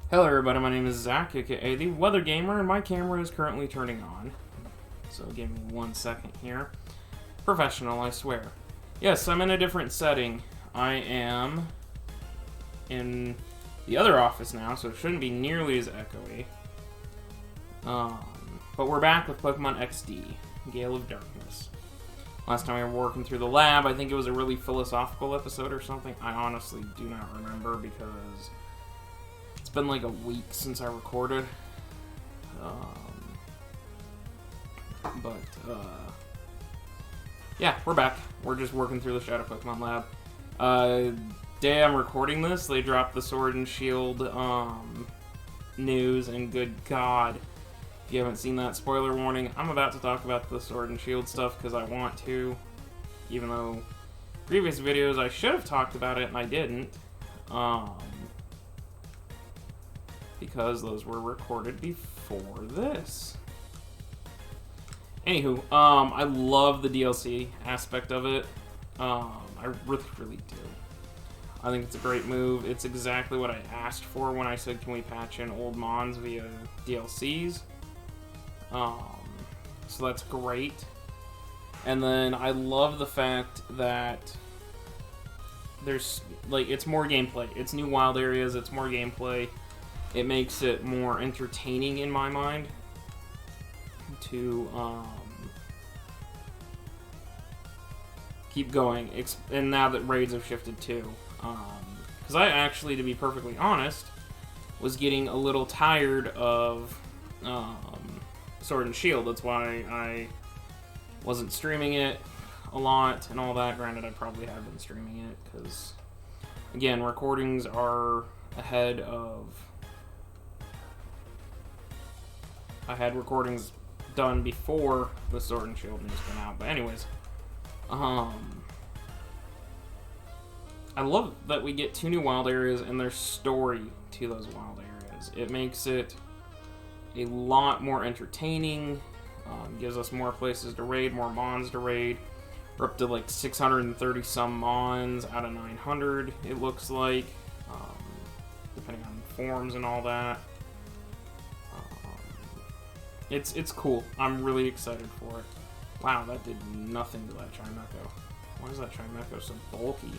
Hello everybody, my name is Zach, aka the Weather Gamer, and my camera is currently turning on. So give me 1 second here. Professional, I swear. Yes, I'm in a different setting. I am in the other office now, so it shouldn't be nearly as echoey. But we're back with Pokemon XD, Gale of Darkness. Last time we were working through the lab, I think it was a really philosophical episode or something. I honestly do not remember because it's been like a week since I recorded. Yeah, we're back. We're just working through the Shadow Pokemon Lab. Day I'm recording this, they dropped the Sword and Shield news, and good God, if you haven't seen that, spoiler warning, I'm about to talk about the Sword and Shield stuff because I want to, even though previous videos I should have talked about it and I didn't. Because those were recorded before this. Anywho, I love the DLC aspect of it. I really do. I think it's a great move. It's exactly what I asked for when I said, can we patch in old Mons via DLCs? So that's great. And then I love the fact that there's, like, it's more gameplay. It's new wild areas, it's more gameplay. It makes it more entertaining in my mind to keep going. And now that raids have shifted too. Because I actually, to be perfectly honest, was getting a little tired of Sword and Shield. That's why I wasn't streaming it a lot and all that. Granted, I probably have been streaming it because, again, recordings are ahead of... I had recordings done before the Sword and Shield news came out. But anyways, I love that we get 2 new wild areas and there's story to those wild areas. It makes it a lot more entertaining, gives us more places to raid, more Mons to raid. We're up to like 630 some Mons out of 900, it looks like, depending on forms and all that. It's cool. I'm really excited for it. Wow, that did nothing to that Chimecho. Why is that Chimecho so bulky?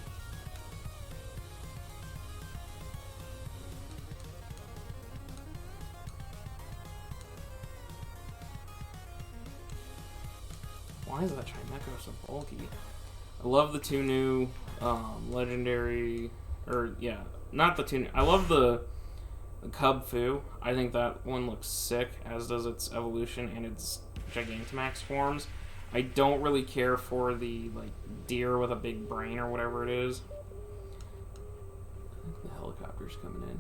Why is that Chimecho so bulky? I love the 2 new legendary... Or, yeah, not the 2 new... I love the Cub Fu. I think that one looks sick, as does its evolution and its Gigantamax forms. I don't really care for the, like, deer with a big brain or whatever it is. I think the helicopter's coming in.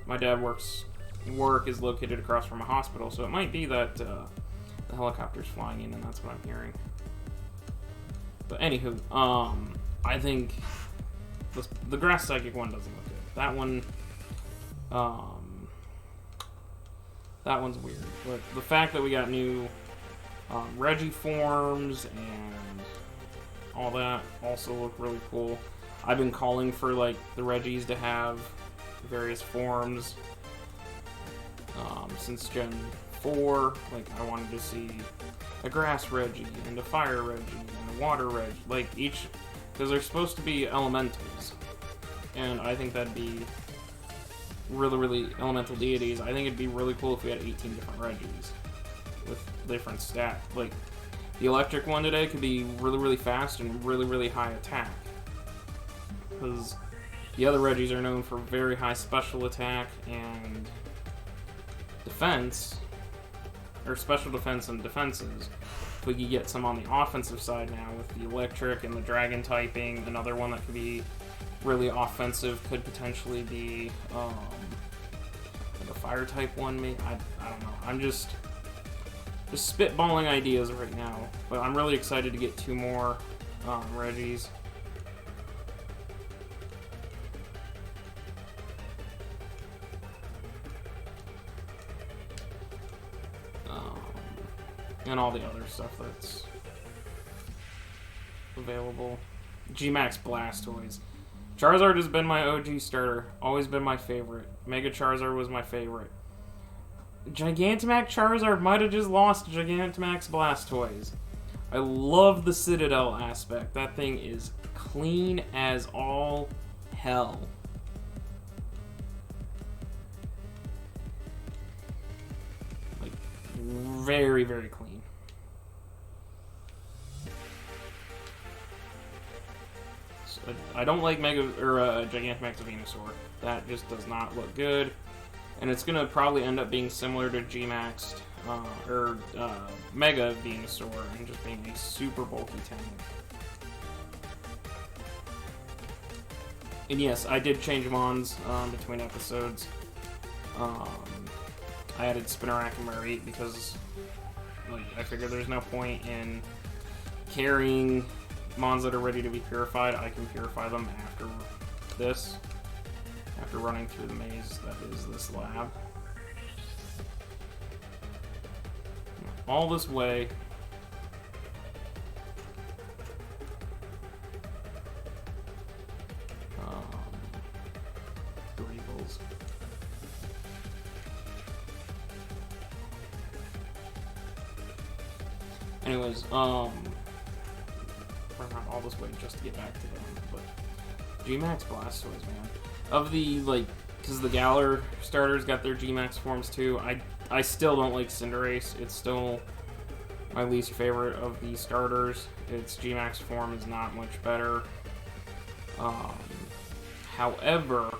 My dad work is located across from a hospital, so it might be that the helicopter's flying in and that's what I'm hearing. But anywho, I think the Grass Psychic one doesn't look good. That one, that one's weird. But the fact that we got new Reggie forms and all that also look really cool. I've been calling for, like, the Reggies to have various forms since Gen 4. Like, I wanted to see a Grass Reggie and a Fire Reggie and a Water Reggie. Like, each, because they're supposed to be elementals. And I think that'd be really, really elemental deities. I think it'd be really cool if we had 18 different Reggies with different stats. Like, the electric one today could be really, really fast and really, really high attack. Because the other Reggies are known for very high special attack and defense, or special defense and defenses. If we could get some on the offensive side now with the electric and the dragon typing, another one that could be really offensive could potentially be like a fire type one. Maybe I don't know. I'm just spitballing ideas right now, but I'm really excited to get 2 more Reggies. And all the other stuff that's available. G-Max Blastoise. Charizard has been my OG starter. Always been my favorite. Mega Charizard was my favorite. Gigantamax Charizard might have just lost Gigantamax Blastoise. I love the Citadel aspect. That thing is clean as all hell. Like, very, very clean. So, I don't like Gigantamax Venusaur. That just does not look good. And it's going to probably end up being similar to G-Maxed, Mega Venusaur, and just being a super bulky tank. And yes, I did change Mons between episodes. I added Spinarak and Mareep because I figured there's no point in carrying Mons that are ready to be purified. I can purify them after this. After running through the maze that is this lab. All this way. Greebles. Anyways, we're not all this way just to get back to them, but G-Max Blastoise, man. Of the, because the Galar starters got their G-Max forms too, I still don't like Cinderace. It's still my least favorite of the starters. Its G-Max form is not much better. However,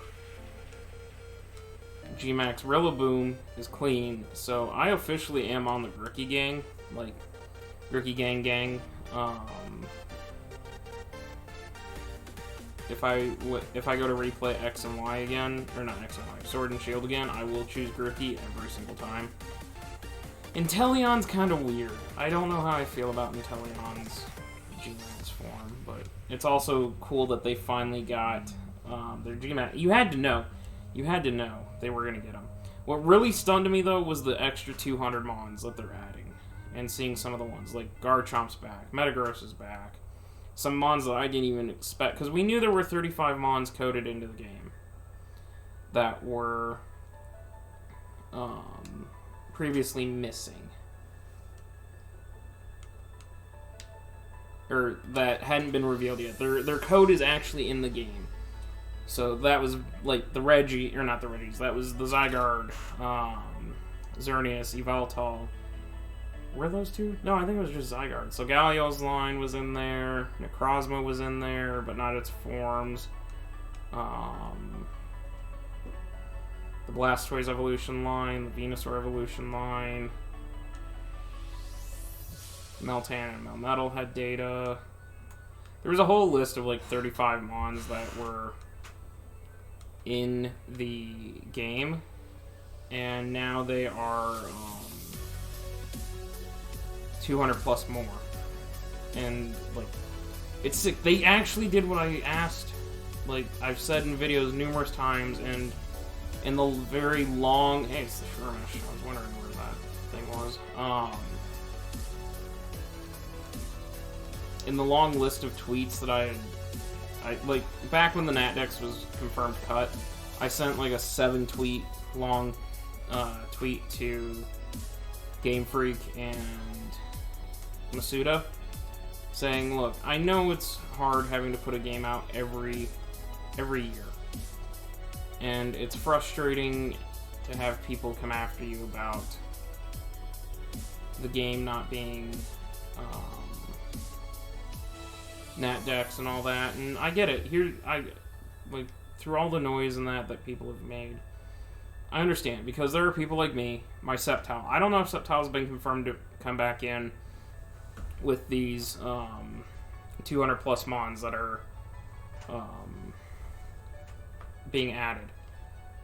G-Max Rillaboom is clean, so I officially am on the Rookie Gang. Rookie Gang. If I go to replay X and Y again, or not X and Y, Sword and Shield again, I will choose Grookey every single time. Inteleon's kind of weird. I don't know how I feel about Inteleon's G-Max form, but it's also cool that they finally got their G-Max. You had to know they were going to get them. What really stunned me, though, was the extra 200 Mons that they're adding, and seeing some of the ones, like Garchomp's back, Metagross is back. Some Mons that I didn't even expect, because we knew there were 35 Mons coded into the game that were previously missing. Or that hadn't been revealed yet. Their code is actually in the game. So that was like the Reggie, or not the Reggies, that was the Zygarde, Xerneas, Yveltal. Were those two? No, I think it was just Zygarde. So Galio's line was in there, Necrozma was in there, but not its forms. The Blastoise evolution line, the Venusaur evolution line. Meltan and Melmetal had data. There was a whole list of 35 Mons that were in the game, and now they are 200 plus more. And it's sick. They actually did what I asked. I've said in videos numerous times, and in the very long... Hey, it's the Skirmish. I was wondering where that thing was. In the long list of tweets that I back when the Natdex was confirmed cut, I sent a 7-tweet long tweet to Game Freak and Masuda, saying, look, I know it's hard having to put a game out every year, and it's frustrating to have people come after you about the game not being Natdex and all that, and I get it. Through all the noise and that people have made, I understand, because there are people like me, my Sceptile. I don't know if Sceptile's been confirmed to come back in with these 200 plus Mons that are being added.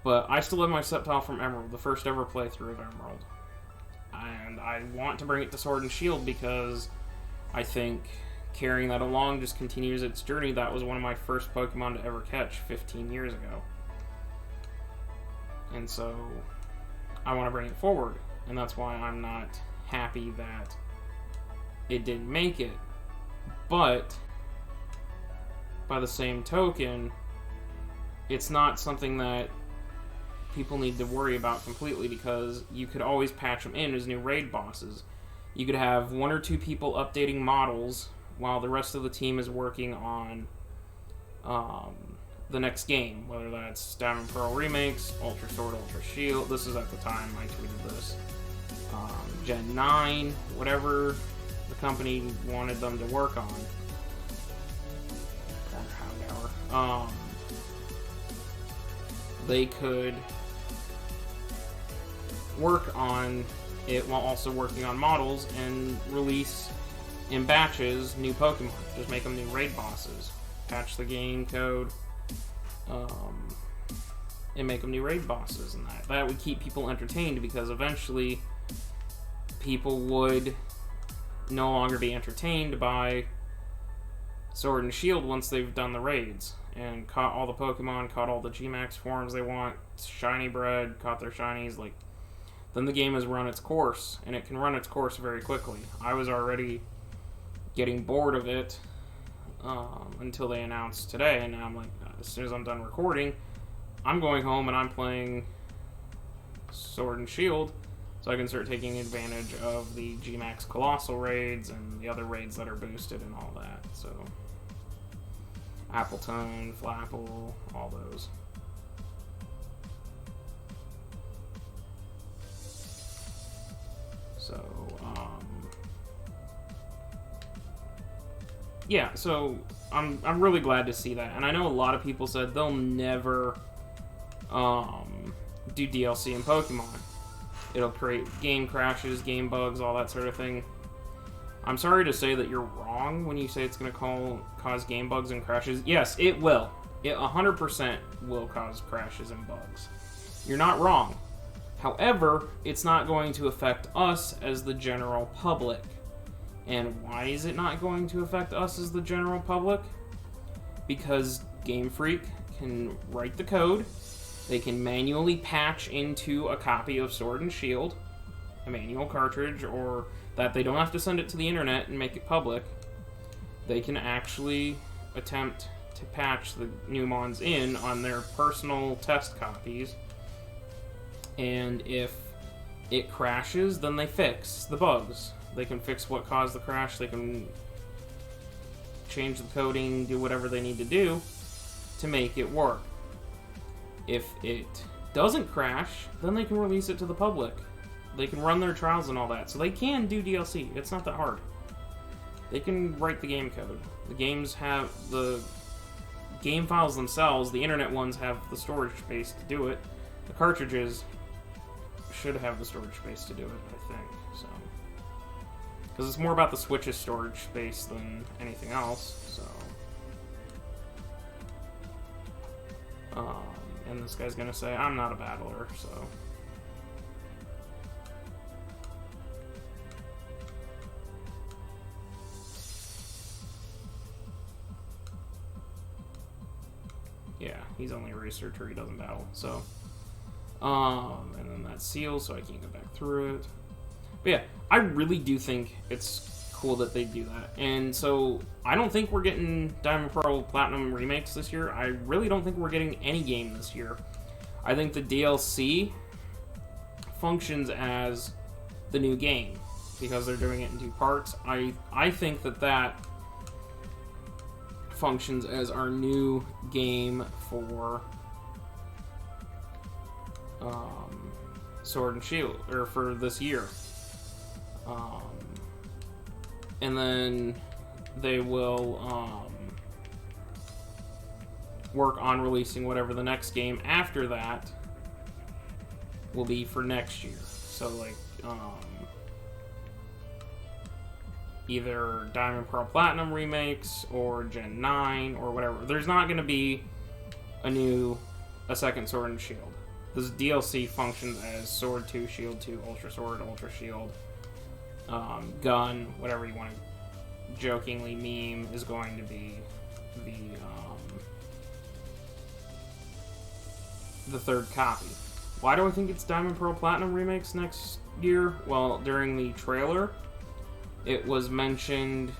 But I still have my Sceptile from Emerald, the first ever playthrough of Emerald. And I want to bring it to Sword and Shield because I think carrying that along just continues its journey. That was one of my first Pokemon to ever catch 15 years ago. And so I want to bring it forward. And that's why I'm not happy that it didn't make it. But by the same token, it's not something that people need to worry about completely, because you could always patch them in as new raid bosses. You could have 1 or 2 people updating models while the rest of the team is working on the next game, whether that's Diamond Pearl Remakes, Ultra Sword, Ultra Shield. This is at the time I tweeted this. Gen 9, whatever the company wanted them to work on. They could work on it while also working on models and release in batches new Pokemon. Just make them new raid bosses. Patch the game code and make them new raid bosses, and that would keep people entertained, because eventually people would no longer be entertained by Sword and Shield once they've done the raids and caught all the Pokemon, caught all the G-Max forms they want, shiny bred, caught their shinies. Like, then the game has run its course, and it can run its course very quickly. I was already getting bored of it until they announced today, and now I'm like, as soon as I'm done recording, I'm going home and I'm playing Sword and Shield, so I can start taking advantage of the G-Max Colossal raids and the other raids that are boosted and all that. So, Appletone, Flapple, all those. So, yeah, so I'm really glad to see that. And I know a lot of people said they'll never do DLC in Pokemon. It'll create game crashes, game bugs, all that sort of thing. I'm sorry to say that you're wrong when you say it's going to cause game bugs and crashes. Yes, it will. It 100% will cause crashes and bugs. You're not wrong. However, it's not going to affect us as the general public. And why is it not going to affect us as the general public? Because Game Freak can write the code. They can manually patch into a copy of Sword and Shield, a manual cartridge, or that they don't have to send it to the internet and make it public. They can actually attempt to patch the new mons in on their personal test copies. And if it crashes, then they fix the bugs. They can fix what caused the crash. They can change the coding, do whatever they need to do to make it work. If it doesn't crash, then they can release it to the public. They can run their trials and all that. So they can do DLC. It's not that hard. They can write the game code. The games have the game files themselves. The internet ones have the storage space to do it. The cartridges should have the storage space to do it, I think. So, because it's more about the Switch's storage space than anything else. So, and this guy's gonna say, I'm not a battler, so. Yeah, he's only a researcher, he doesn't battle, so. And then that seals, so I can't go back through it. But yeah, I really do think it's cool that they do that. And so, I don't think we're getting Diamond Pearl Platinum remakes this year. I really don't think we're getting any game this year. I think the DLC functions as the new game, because they're doing it in 2 parts. I think that functions as our new game for Sword and Shield, or for this year. And then they will work on releasing whatever the next game after that will be for next year. So, like, either Diamond Pearl Platinum remakes or Gen 9 or whatever. There's not going to be a second Sword and Shield. This DLC functions as Sword 2, Shield 2, Ultra Sword, Ultra Shield, Gun, whatever you want to jokingly meme, is going to be the third copy. Why do I think it's Diamond Pearl Platinum remakes next year? Well, during the trailer, it was mentioned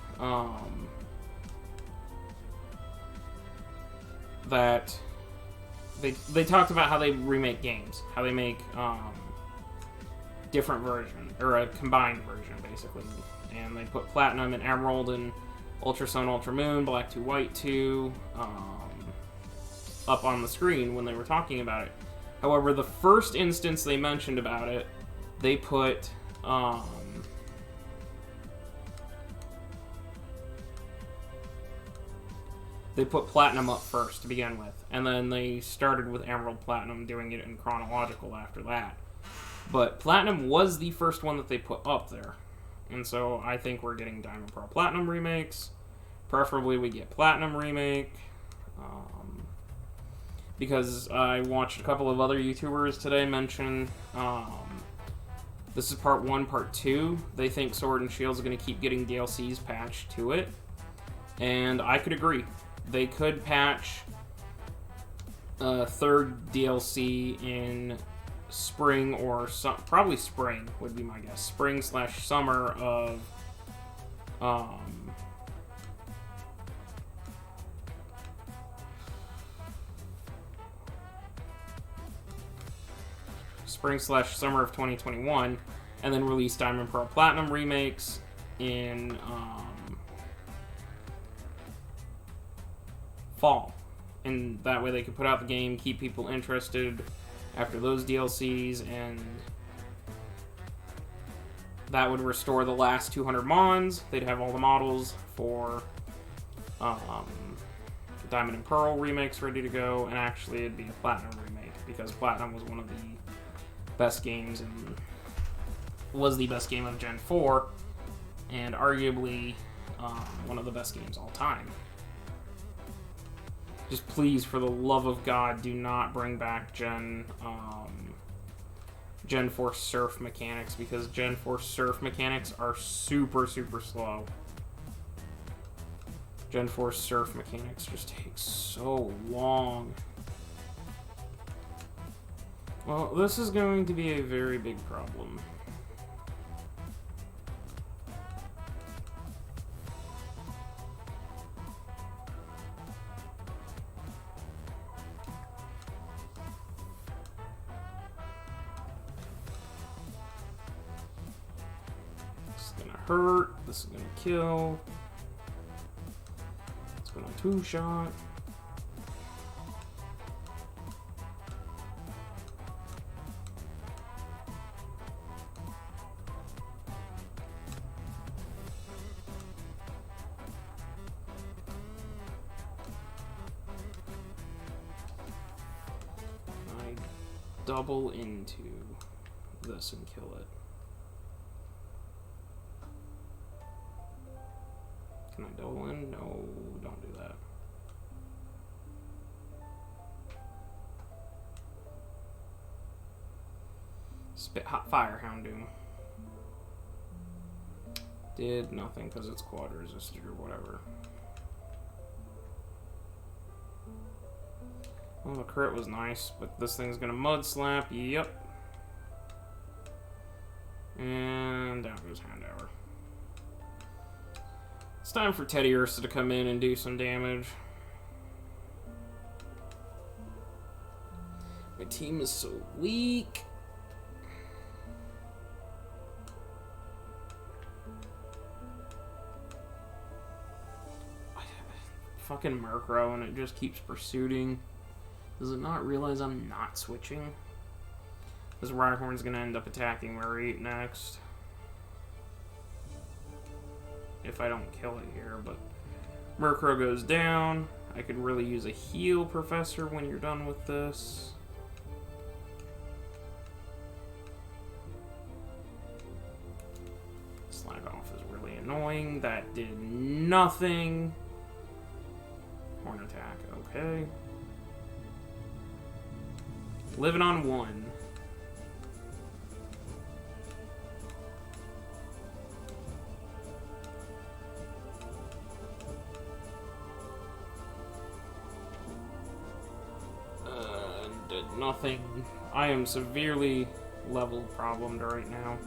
that they talked about how they remake games, how they make different version, or a combined version, basically. And they put Platinum and Emerald and Ultra Sun, Ultra Moon, Black 2, White 2 up on the screen when they were talking about it. However, the first instance they mentioned about it, they put Platinum up first to begin with, and then they started with Emerald, Platinum, doing it in chronological after that. But Platinum was the first one that they put up there, and so I think we're getting Diamond, Pearl, Platinum remakes. Preferably we get Platinum remake, because I watched a couple of other YouTubers today mention this is part 1, part 2. They think Sword and Shield is going to keep getting DLCs patched to it, and I could agree. They could patch a third DLC in spring or probably spring would be my guess. Spring/summer of spring/summer of 2021, and then release Diamond, Pearl, Platinum remakes in fall. And that way they could put out the game, keep people interested after those DLCs, and that would restore the last 200 Mons. They'd have all the models for Diamond and Pearl remakes ready to go, and actually it'd be a Platinum remake, because Platinum was one of the best games and was the best game of Gen 4, and arguably one of the best games all time. Just please, for the love of God, do not bring back Gen 4 surf mechanics, because Gen 4 surf mechanics are super, super slow. Gen 4 surf mechanics just take so long. Well, this is going to be a very big problem. Hurt. This is gonna kill. It's going to 2-shot. I double into this and kill it. Can I double in? No, don't do that. Spit Hot Fire Houndoom. Did nothing because it's quad resisted or whatever. Well, the crit was nice, but this thing's gonna mud slap. Yep. And down goes Houndour. It's time for Teddy Ursa to come in and do some damage. My team is so weak. Fucking Murkrow, and it just keeps pursuing. Does it not realize I'm not switching? This Rhyhorn's gonna end up attacking Mareep next. If I don't kill it here, but Murkrow goes down. I could really use a heal, Professor, when you're done with this. Slag off is really annoying. That did nothing. Horn attack, okay. Living on 1. Did nothing. I am severely level problemed right now.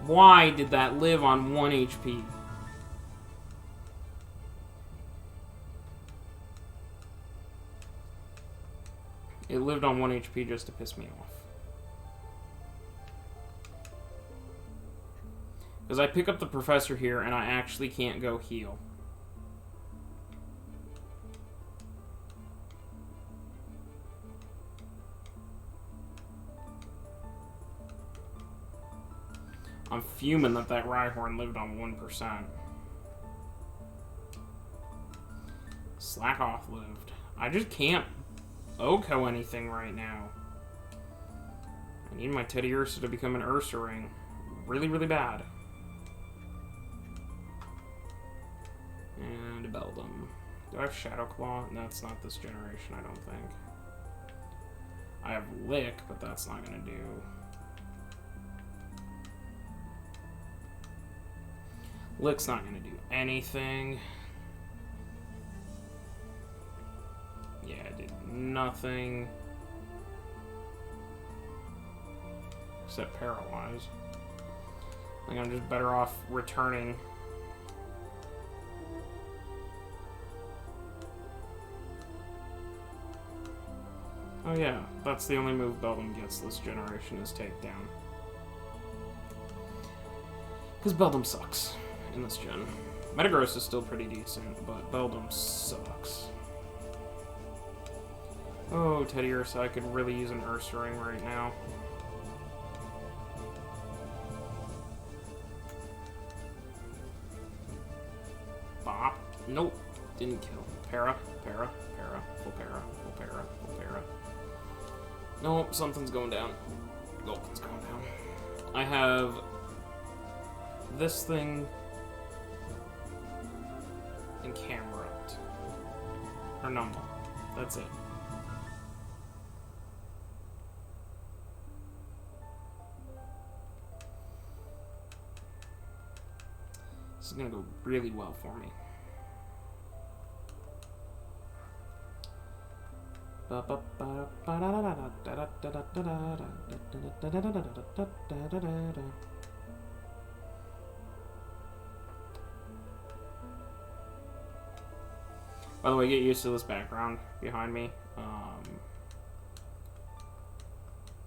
Why did that live on 1 HP? It lived on 1 HP just to piss me off. Because I pick up the professor here and I actually can't go heal. I'm fuming that Rhyhorn lived on 1%. Slack off lived. I just can't Oko anything right now. I need my Teddy Ursa to become an Ursaring. Really, really bad. And a Beldum. Do I have Shadow Claw? No, it's not this generation, I don't think. I have Lick, but that's not gonna do. Lick's not gonna do anything. Yeah, it did nothing. Except paralyze. I think I'm just better off returning. Oh yeah, that's the only move Beldum gets this generation is Takedown. Because Beldum sucks in this gen. Metagross is still pretty decent, but Beldum sucks. Oh, Teddy Ursa, I could really use an Ursaring right now. Bop. Nope. Didn't kill. Para, para, para, full para, full para, full para. Nope, something's going down. Gulpin's going down. I have this thing and Camerupt. Or Numble. That's it. This is gonna go really well for me. By the way, get used to this background behind me.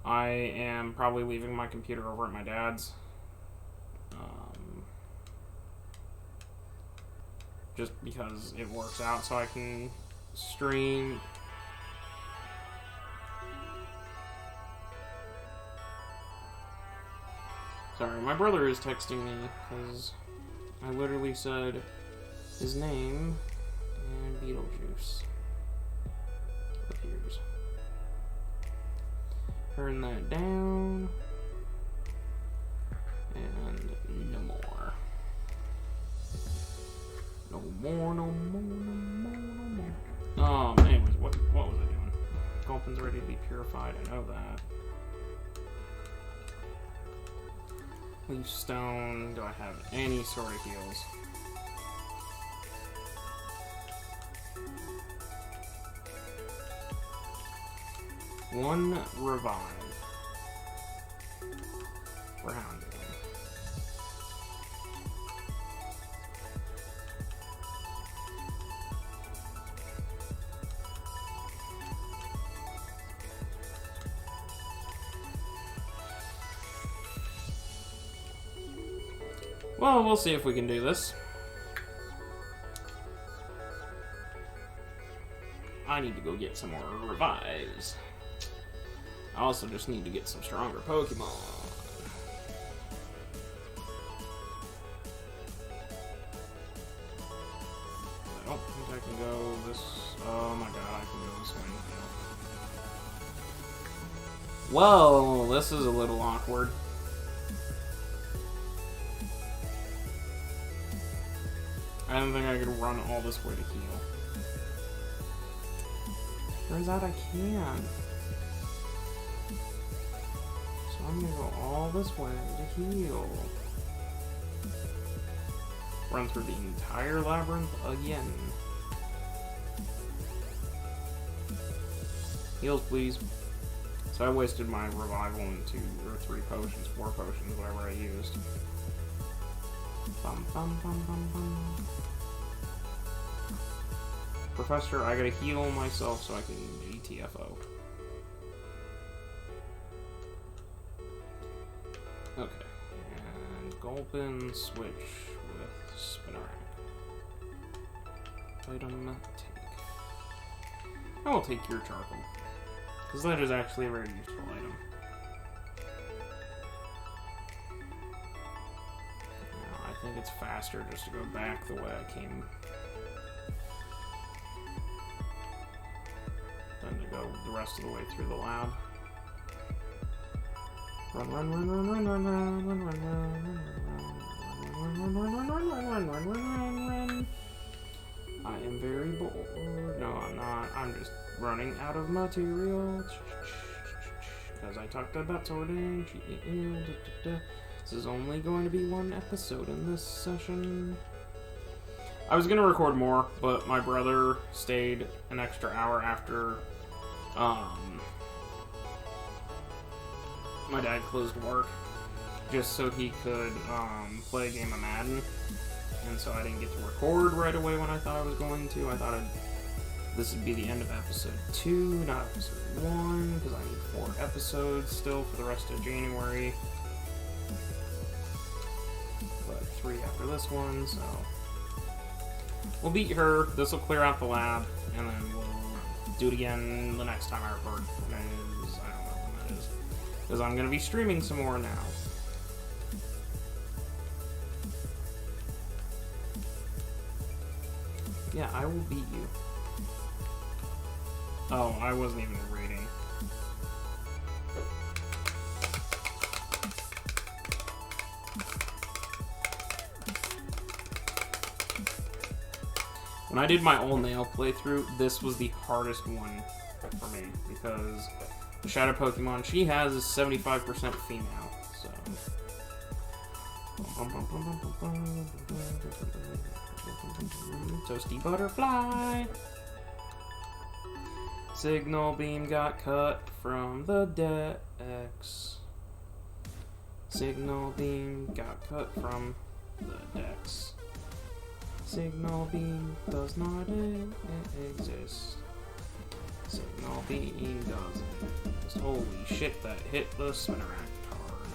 I am probably leaving my computer over at my dad's. Just because it works out so I can stream. Sorry, my brother is texting me because I literally said his name and Beetlejuice appears. Turn that down and no more. No more, no more, no more, no more. Anyways, what was I doing? Gulpin's ready to be purified, I know that. Leaf Stone, do I have any sort of heals? One revive. For Houndoom. Well, we'll see if we can do this. I need to go get some more revives. I also just need to get some stronger Pokemon. I don't think I can go this... Oh my god, I can go this way now. Well, this is a little awkward. I don't think I could run all this way to heal. Turns out I can. So I'm gonna go all this way to heal. Run through the entire labyrinth again. Heals, please. So I wasted my revival in 2 or 3 potions, 4 potions, whatever I used. Bum, bum, bum, bum, bum. Professor, I gotta heal myself so I can GTFO. Okay. And Gulpin switch with Spinnerack. Item take. I will take your charcoal. Because that is actually a very useful item. Now, I think it's faster just to go back the way I came than to go the rest of the way through the lab. Run, run, run, run, run, run, run, run, run, run, run, run, run, run, run, run, run, run, run. I am very bored. No, I'm not. I'm just running out of material. Because I talked about sorting. This is only going to be one episode in this session. I was going to record more, but my brother stayed an extra hour after my dad closed work, just so he could play a game of Madden. And so I didn't get to record right away when I thought I was going to. I thought this would be the end of episode 2, not episode 1, because I need 4 episodes still for the rest of January. But 3 after this one, so we'll beat her. This will clear out the lab, and then we'll do it again the next time I record. When it is, I don't know when that is, because I'm going to be streaming some more now. Yeah, I will beat you. Oh, I wasn't even reading. When I did my old nail playthrough, this was the hardest one for me, because the shadow Pokemon she has is 75% female, so... Toasty butterfly. Signal beam got cut from the decks. Signal beam got cut from the decks. Signal beam does not exist. Signal beam doesn't. Just holy shit, that hit the Spinnerack hard.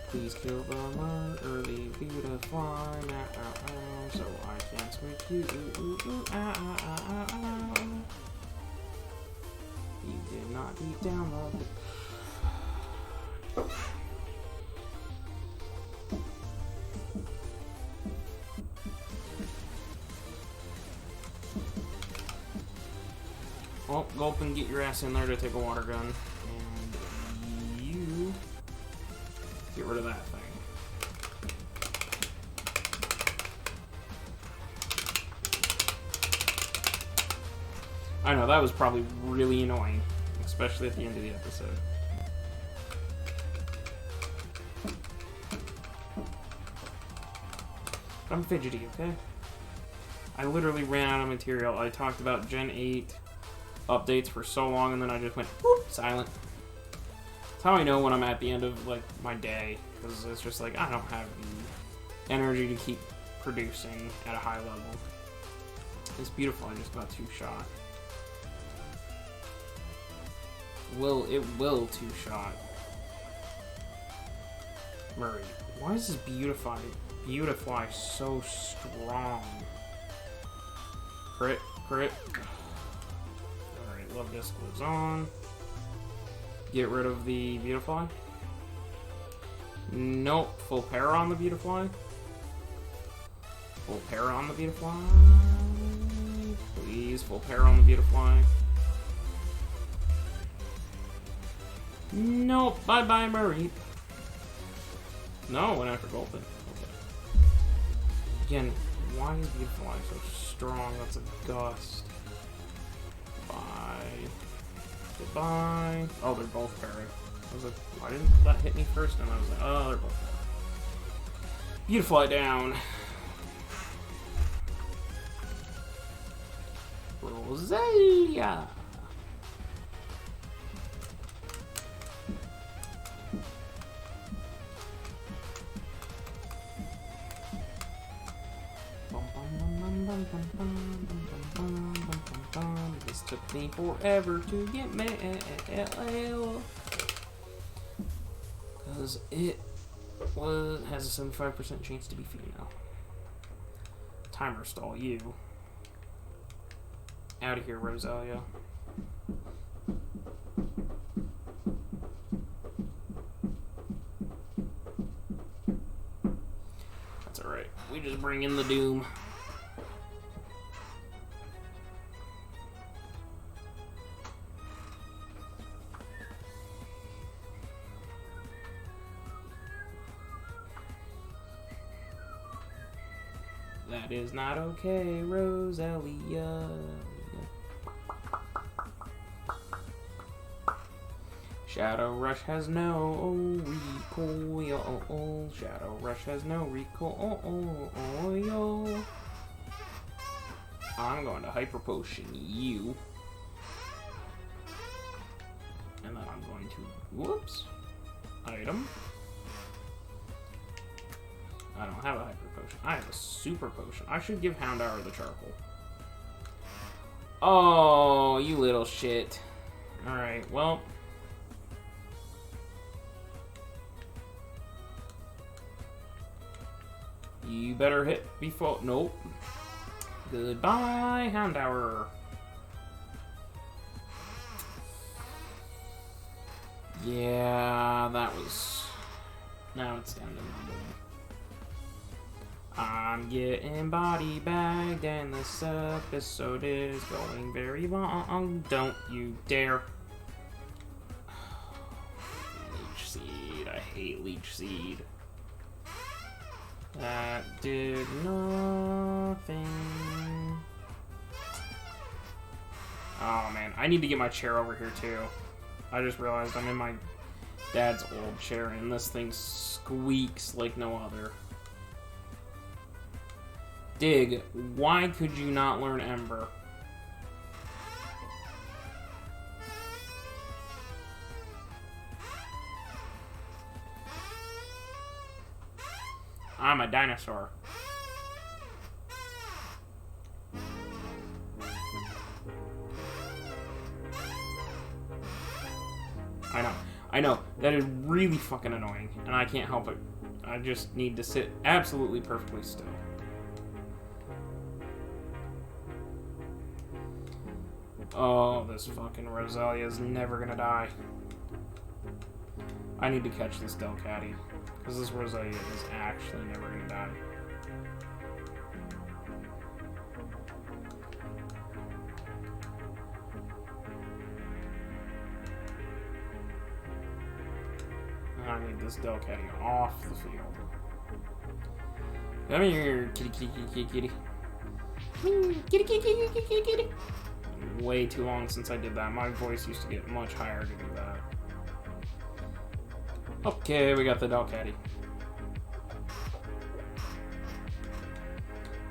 Please kill the early beautifly now, so I can switch you. You did not beat down the... Well, Gulpin, get your ass in there to take a water gun. And you... get rid of that thing. I know, that was probably really annoying, especially at the end of the episode. But I'm fidgety, okay? I literally ran out of material. I talked about Gen 8 updates for so long, and then I just went, whoop, silent. That's how I know when I'm at the end of, like, my day, because it's just like, I don't have the energy to keep producing at a high level. It's beautiful, I just got 2-shot. It will 2-shot. Murray, why is this Beautifly so strong? Crit, crit. Alright, Love Disc lives on. Get rid of the Beautifly. Nope, full para on the Beautifly. Full para on the Beautifly. Please, full para on the Beautifly. Nope, bye-bye, Mareep. No, went after Gulpin. Okay. Again, why is Beautifly so strong? That's a gust. Bye. Goodbye. Oh, they're both parried. I was like, why didn't that hit me first? And I was like, oh, they're both parried. Beautifly down. Roselia. This took me forever to get mail. Because it has a 75% chance to be female. Timer stall you. Out of here, Rosalia. That's alright. We just bring in the doom. That is not okay, Rosalia. Shadow Rush has no recoil. Shadow Rush has no recoil. I'm going to Hyper Potion you. And then I'm going to... Whoops. Item. I don't have a Hyper Potion. I have a Super Potion. I should give Houndour the charcoal. Oh, you little shit. Alright, well... You better hit before... Nope. Goodbye, Houndour. Yeah, that was... Now it's down to number. I'm getting body bagged and this episode is going very long. Don't you dare. Leech Seed. I hate Leech Seed. That did nothing. Oh man, I need to get my chair over here too. I just realized I'm in my dad's old chair and this thing squeaks like no other. Dig, why could you not learn Ember? I'm a dinosaur. I know, that is really fucking annoying, and I can't help it. I just need to sit absolutely perfectly still. Oh, this fucking Rosalia is never gonna die. I need to catch this Delcatty, because this Rosalia is actually never gonna die. I need this Delcatty off the field. Come here, kitty, kitty, kitty, kitty. Kitty, kitty, kitty, kitty, kitty. Way too long since I did that. My voice used to get much higher to do that. Okay, we got the Delcatty.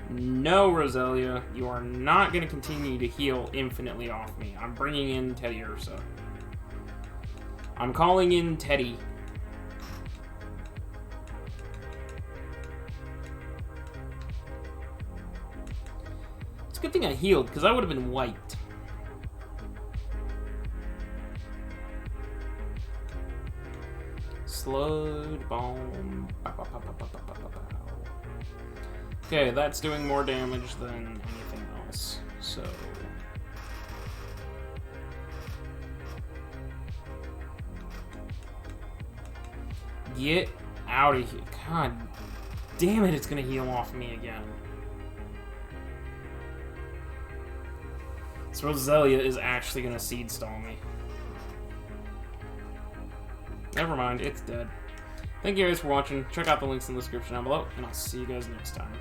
No, Rosalia, you are not going to continue to heal infinitely off me. I'm bringing in Teddy Ursa. I'm calling in Teddy. It's a good thing I healed, because I would have been wiped. Slowed bomb. Okay, that's doing more damage than anything else. So get out of here. God damn it, it's gonna heal off me again. So Rosalia is actually gonna seed stall me. Never mind, it's dead. Thank you guys for watching. Check out the links in the description down below, and I'll see you guys next time.